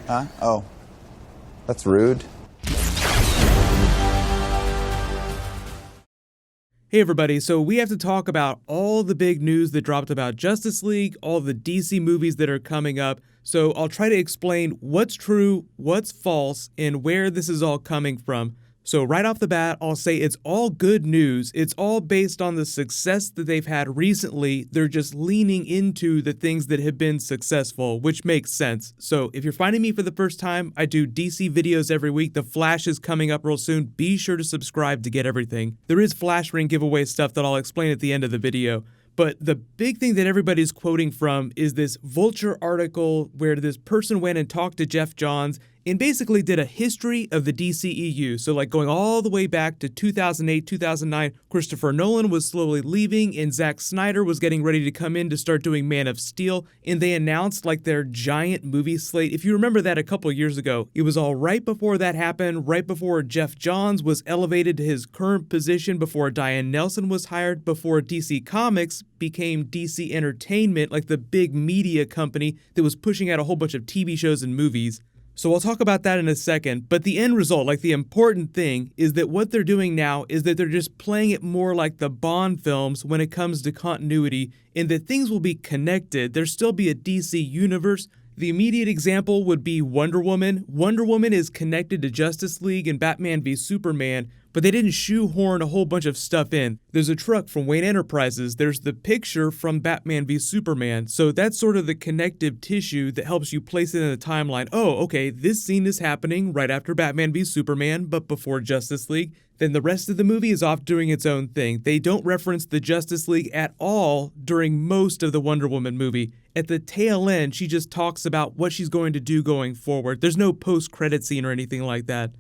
Huh? Oh. That's rude. Hey everybody, so we have to talk about all the big news that dropped about Justice League, all the DC movies that are coming up. So I'll try to explain what's true, what's false, and where this is all coming from. So right off the bat, I'll say it's all good news. It's all based on the success that they've had recently. They're just leaning into the things that have been successful, which makes sense. So if you're finding me for the first time, I do DC videos every week. The Flash is coming up real soon. Be sure to subscribe to get everything. There is Flash Ring giveaway stuff that I'll explain at the end of the video. But the big thing that everybody's quoting from is this Vulture article where this person went and talked to Geoff Johns and basically did a history of the DCEU. So like going all the way back to 2008, 2009, Christopher Nolan was slowly leaving and Zack Snyder was getting ready to come in to start doing Man of Steel. And they announced like their giant movie slate. If you remember that a couple years ago, it was all right before that happened, right before Geoff Johns was elevated to his current position, before Diane Nelson was hired, before DC Comics became DC Entertainment, like the big media company that was pushing out a whole bunch of TV shows and movies. So I'll talk about that in a second, but the end result, like the important thing, is that what they're doing now is that they're just playing it more like the Bond films when it comes to continuity, and that things will be connected. There'll still be a DC universe. The immediate example would be Wonder Woman. Wonder Woman is connected to Justice League and Batman v Superman, but they didn't shoehorn a whole bunch of stuff in. There's a truck from Wayne Enterprises, there's the picture from Batman v Superman, so that's sort of the connective tissue that helps you place it in the timeline. Oh, okay, this scene is happening right after Batman v Superman, but before Justice League. Then the rest of the movie is off doing its own thing. They don't reference the Justice League at all during most of the Wonder Woman movie. At the tail end, she just talks about what she's going to do going forward. There's no post-credit scene or anything like that.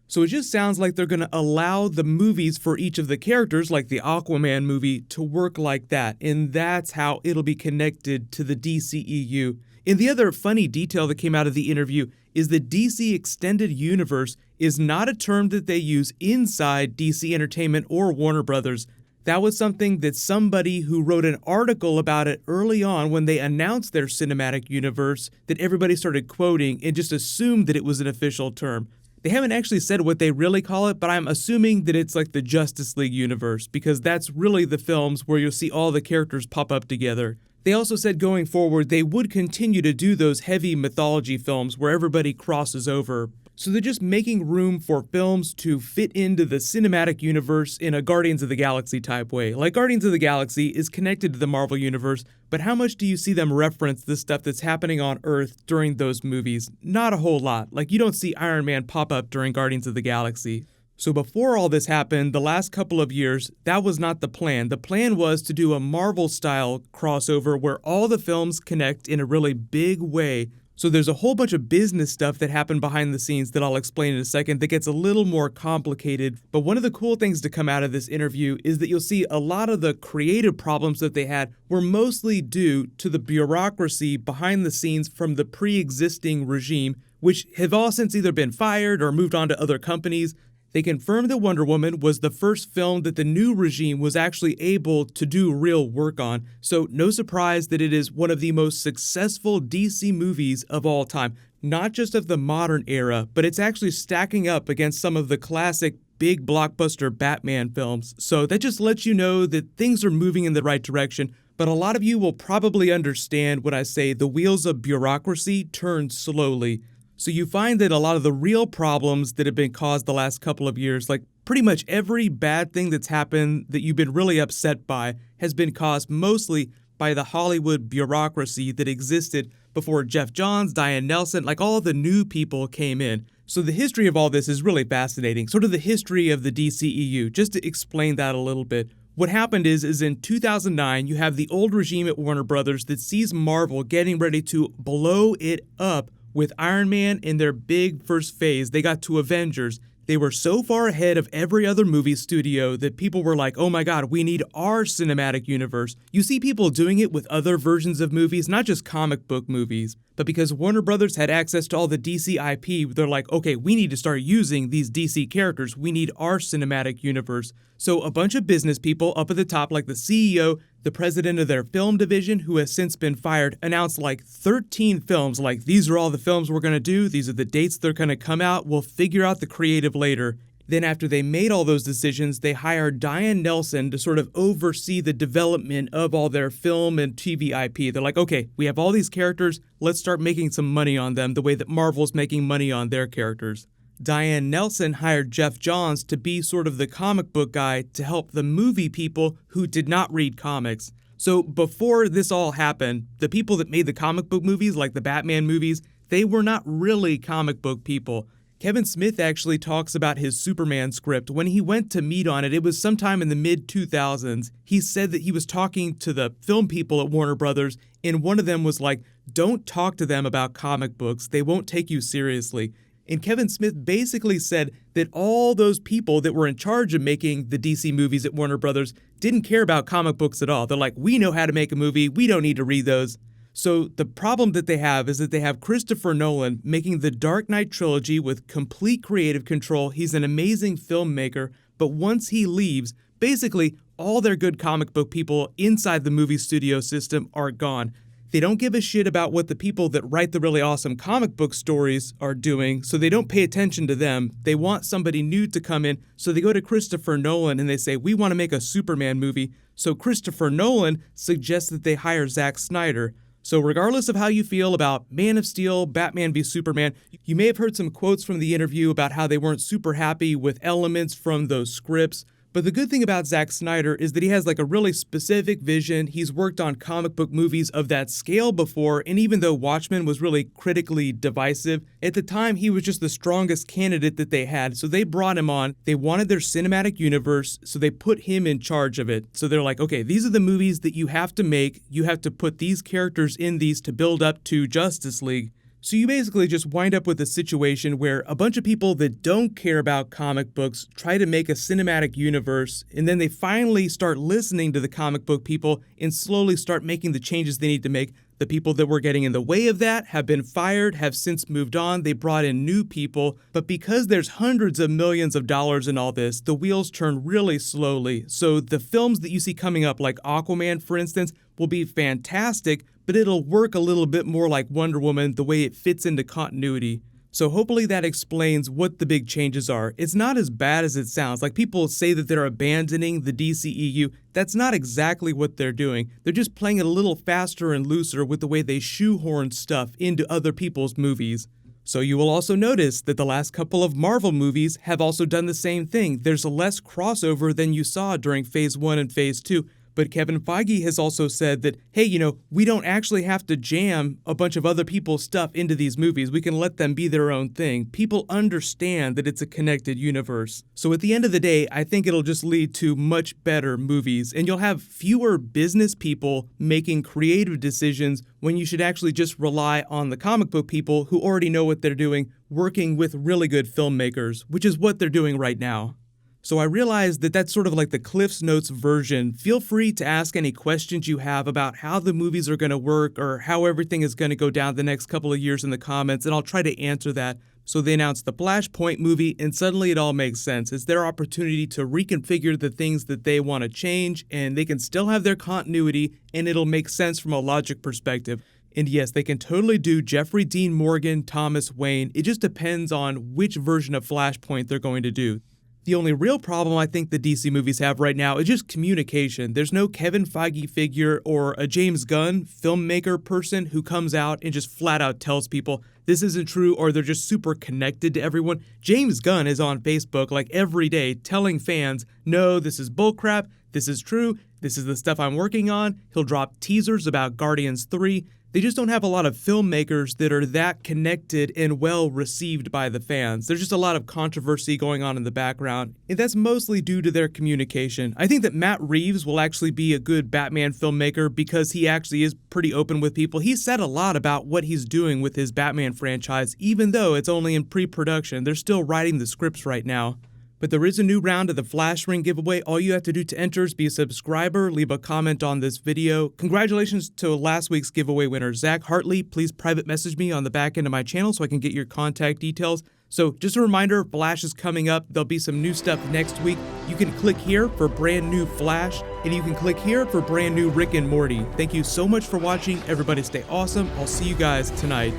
So it just sounds like they're going to allow the movies for each of the characters, like the Aquaman movie, to work like that. And that's how it'll be connected to the DCEU. And the other funny detail that came out of the interview is the DC Extended Universe is not a term that they use inside DC Entertainment or Warner Brothers. That was something that somebody who wrote an article about it early on when they announced their cinematic universe that everybody started quoting and just assumed that it was an official term. They haven't actually said what they really call it, but I'm assuming that it's like the Justice League universe, because that's really the films where you'll see all the characters pop up together. They also said going forward they would continue to do those heavy mythology films where everybody crosses over. So they're just making room for films to fit into the cinematic universe in a Guardians of the Galaxy type way. Like Guardians of the Galaxy is connected to the Marvel universe, but how much do you see them reference the stuff that's happening on Earth during those movies? Not a whole lot. Like you don't see Iron Man pop up during Guardians of the Galaxy. So before all this happened, the last couple of years, that was not the plan. The plan was to do a Marvel-style crossover where all the films connect in a really big way. So there's a whole bunch of business stuff that happened behind the scenes that I'll explain in a second that gets a little more complicated. But one of the cool things to come out of this interview is that you'll see a lot of the creative problems that they had were mostly due to the bureaucracy behind the scenes from the pre-existing regime, which have all since either been fired or moved on to other companies. They confirmed that Wonder Woman was the first film that the new regime was actually able to do real work on, so no surprise that it is one of the most successful DC movies of all time. Not just of the modern era, but it's actually stacking up against some of the classic big blockbuster Batman films, so that just lets you know that things are moving in the right direction. But a lot of you will probably understand when I say the wheels of bureaucracy turn slowly. So you find that a lot of the real problems that have been caused the last couple of years, like pretty much every bad thing that's happened that you've been really upset by, has been caused mostly by the Hollywood bureaucracy that existed before Geoff Johns, Diane Nelson, like all the new people came in. So the history of all this is really fascinating, sort of the history of the DCEU, just to explain that a little bit. What happened is in 2009, you have the old regime at Warner Brothers that sees Marvel getting ready to blow it up with Iron Man in their big first phase. They got to Avengers. They were so far ahead of every other movie studio that people were like, oh my god, we need our cinematic universe. You see people doing it with other versions of movies, not just comic book movies. But because Warner Brothers had access to all the DC IP, they're like, okay, we need to start using these DC characters. We need our cinematic universe. So a bunch of business people up at the top, like the CEO, The president of their film division, who has since been fired, announced like 13 films, like these are all the films we're going to do, these are the dates they're going to come out, we'll figure out the creative later. Then after they made all those decisions, they hired Diane Nelson to sort of oversee the development of all their film and TV IP. They're like, okay, we have all these characters, let's start making some money on them the way that Marvel's making money on their characters. Diane Nelson hired Jeff Johns to be sort of the comic book guy to help the movie people who did not read comics. So before this all happened, the people that made the comic book movies, like the Batman movies, they were not really comic book people. Kevin Smith actually talks about his Superman script. When he went to meet on it, it was sometime in the mid-2000s. He said that he was talking to the film people at Warner Brothers, and one of them was like, don't talk to them about comic books. They won't take you seriously. And Kevin Smith basically said that all those people that were in charge of making the DC movies at Warner Brothers didn't care about comic books at all. They're like, we know how to make a movie. We don't need to read those. So the problem that they have is that they have Christopher Nolan making the Dark Knight trilogy with complete creative control. He's an amazing filmmaker, but once he leaves, basically all their good comic book people inside the movie studio system are gone. They don't give a shit about what the people that write the really awesome comic book stories are doing, so they don't pay attention to them. They want somebody new to come in, so they go to Christopher Nolan and they say, we want to make a Superman movie. So Christopher Nolan suggests that they hire Zack Snyder. So regardless of how you feel about Man of Steel, Batman v Superman, you may have heard some quotes from the interview about how they weren't super happy with elements from those scripts. But the good thing about Zack Snyder is that he has like a really specific vision. He's worked on comic book movies of that scale before, and even though Watchmen was really critically divisive, at the time he was just the strongest candidate that they had. So they brought him on. They wanted their cinematic universe, so they put him in charge of it. So they're like, okay, these are the movies that you have to make. You have to put these characters in these to build up to Justice League. So you basically just wind up with a situation where a bunch of people that don't care about comic books try to make a cinematic universe, and then they finally start listening to the comic book people and slowly start making the changes they need to make. The people that were getting in the way of that have been fired, have since moved on. They brought in new people, but because there's hundreds of millions of dollars in all this, the wheels turn really slowly. So the films that you see coming up, like Aquaman, for instance, will be fantastic, but it'll work a little bit more like Wonder Woman, the way it fits into continuity. So hopefully that explains what the big changes are. It's not as bad as it sounds. Like people say that they're abandoning the DCEU. That's not exactly what they're doing. They're just playing it a little faster and looser with the way they shoehorn stuff into other people's movies. So you will also notice that the last couple of Marvel movies have also done the same thing. There's less crossover than you saw during Phase 1 and Phase 2. But Kevin Feige has also said that, hey, we don't actually have to jam a bunch of other people's stuff into these movies. We can let them be their own thing. People understand that it's a connected universe. So at the end of the day, I think it'll just lead to much better movies. And you'll have fewer business people making creative decisions when you should actually just rely on the comic book people who already know what they're doing, working with really good filmmakers, which is what they're doing right now. So I realized that that's sort of like the Cliff's Notes version. Feel free to ask any questions you have about how the movies are going to work or how everything is going to go down the next couple of years in the comments, and I'll try to answer that. So they announced the Flashpoint movie, and suddenly it all makes sense. It's their opportunity to reconfigure the things that they want to change, and they can still have their continuity, and it'll make sense from a logic perspective. And yes, they can totally do Jeffrey Dean Morgan, Thomas Wayne. It just depends on which version of Flashpoint they're going to do. The only real problem I think the DC movies have right now is just communication. There's no Kevin Feige figure or a James Gunn filmmaker person who comes out and just flat out tells people this isn't true, or they're just super connected to everyone. James Gunn is on Facebook like every day telling fans, no, this is bullcrap, this is true, this is the stuff I'm working on. He'll drop teasers about Guardians 3. They just don't have a lot of filmmakers that are that connected and well received by the fans. There's just a lot of controversy going on in the background, and that's mostly due to their communication. I think that Matt Reeves will actually be a good Batman filmmaker because he actually is pretty open with people. He said a lot about what he's doing with his Batman franchise, even though it's only in pre-production. They're still writing the scripts right now. But there is a new round of the Flash Ring giveaway. All you have to do to enter is be a subscriber, leave a comment on this video. Congratulations to last week's giveaway winner, Zach Hartley. Please private message me on the back end of my channel so I can get your contact details. So just a reminder, Flash is coming up. There'll be some new stuff next week. You can click here for brand new Flash, and you can click here for brand new Rick and Morty. Thank you so much for watching. Everybody stay awesome. I'll see you guys tonight.